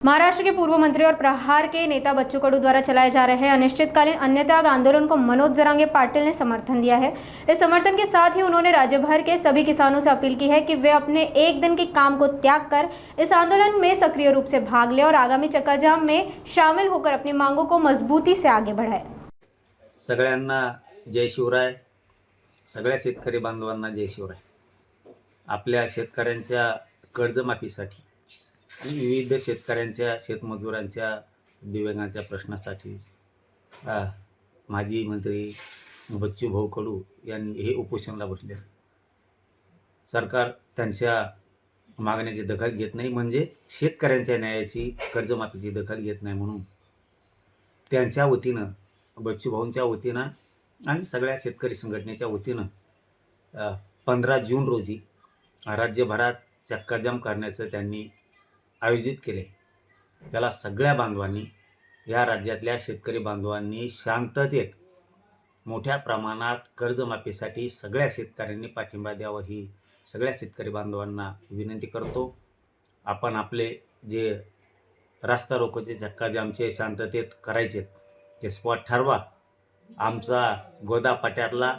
महाराष्ट्र के पूर्व मंत्री और प्रहार के नेता बच्चू कडू द्वारा चलाए जा रहे अनिश्चितकालीन अन्नत्याग आंदोलन को मनोज जरांगे पाटिल ने समर्थन दिया है। इस समर्थन के साथ ही उन्होंने राज्य भर के सभी किसानों से अपील की है कि वे अपने एक दिन के काम को त्याग कर इस आंदोलन में सक्रिय रूप से भाग लें और आगामी चक्काजाम में शामिल होकर अपनी मांगों को मजबूती से आगे बढ़ाएं। सगळ्यांना जय शिवराय। सगळ्या शेतकरी बांधवांना जय शिवराय। आपल्या शेतकऱ्यांच्या कर्जमाफीसाठी आणि विविध शेतकऱ्यांच्या शेतमजुरांच्या दिव्यांगांच्या प्रश्नासाठी माजी मंत्री बच्चू भाऊ कडू यांनी हे उपोषणाला बसले। सरकार त्यांच्या मागण्याची दखल घेत नाही, म्हणजे शेतकऱ्यांच्या न्यायाची कर्जमाफीची दखल घेत नाही, म्हणून त्यांच्या वतीनं बच्चू भाऊंच्या वतीनं आणि सगळ्या शेतकरी संघटनेच्या वतीनं 15 जून रोजी राज्यभरात चक्काजाम करण्याचं त्यांनी आयोजित केले। त्याला सगळ्या बांधवांनी, या राज्यातल्या शेतकरी बांधवांनी शांततेत मोठ्या प्रमाणात कर्जमाफीसाठी सगळ्या शेतकऱ्यांनी पाठिंबा द्यावा ही सगळ्या शेतकरी बांधवांना विनंती करतो। आपण आपले जे रास्ता रोकोचे चक्काजामचे शांततेत करायचे ते स्पॉट ठरवा। आमचा गोदा पाट्यातला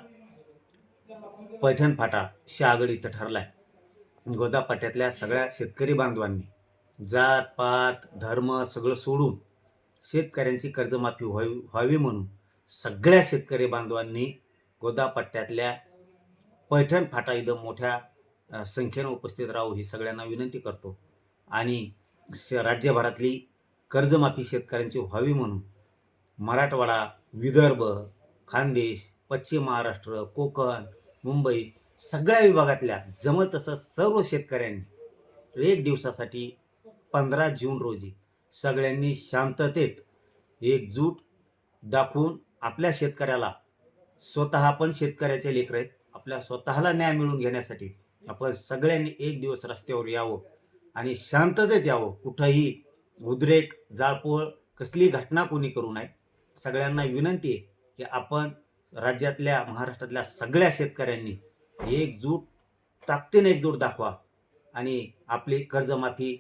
पैठण फाटा शहागड इथं ठरलाय। गोदा पाट्यातल्या सगळ्या शेतकरी बांधवांनी जात पात धर्म सगळं सोडून शेतकऱ्यांची कर्जमाफी व्हावी म्हणून सगळ्या शेतकरी बांधवांनी गोदा पट्ट्यातल्या पैठण फाटा इथं मोठ्या संख्येनं उपस्थित राहू ही सगळ्यांना विनंती करतो। आणि राज्यभरातली कर्जमाफी शेतकऱ्यांची व्हावी म्हणून मराठवाडा, विदर्भ, खानदेश, पश्चिम महाराष्ट्र, कोकण, मुंबई सगळ्या विभागातल्या जमल तसं सर्व शेतकऱ्यांनी एक दिवसासाठी 15 जून रोजी सगळ्यांनी शांततेत एकजूट दाखवून आपल्या शेतकऱ्याला, स्वतः आपण शेतकऱ्याचे लेकर आहेत, आपल्या स्वतःला न्याय मिळवून घेण्यासाठी आपण सगळ्यांनी एक दिवस रस्त्यावर यावं आणि शांततेत यावं। कुठंही उद्रेक जाळपोळ कसली घटना कोणी करू नये। सगळ्यांना विनंती आहे की आपण राज्यातल्या महाराष्ट्रातल्या सगळ्या शेतकऱ्यांनी एकजूट ताकदीने एकजूट दाखवा आणि आपली कर्जमाफी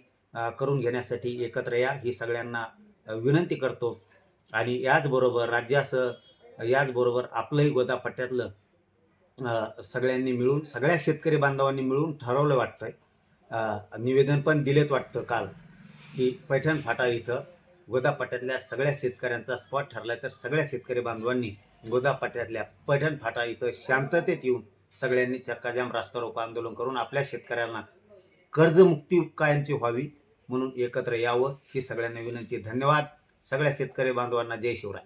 करून घेण्यासाठी एकत्र या ही सगळ्यांना विनंती करतो। आणि याचबरोबर याचबरोबर आपलंही गोदा पट्ट्यातलं सगळ्यांनी मिळून, सगळ्या शेतकरी बांधवांनी मिळून ठरवलं वाटतंय, निवेदन पण दिलेत वाटतं काल, की पैठण फाटा इथं गोदा पट्ट्यातल्या सगळ्या शेतकऱ्यांचा स्पॉट ठरलाय। तर सगळ्या शेतकरी बांधवांनी गोदा पट्ट्यातल्या पैठण फाटा इथं शांततेत येऊन सगळ्यांनी चक्काजाम रास्ता रोको आंदोलन करून आपल्या शेतकऱ्यांना कर्जमुक्ती कायमची व्हावी म्हणून एकत्र यावं ही सगळ्यांना विनंती। धन्यवाद। सगळ्या शेतकरी बांधवांना जय शिवराय।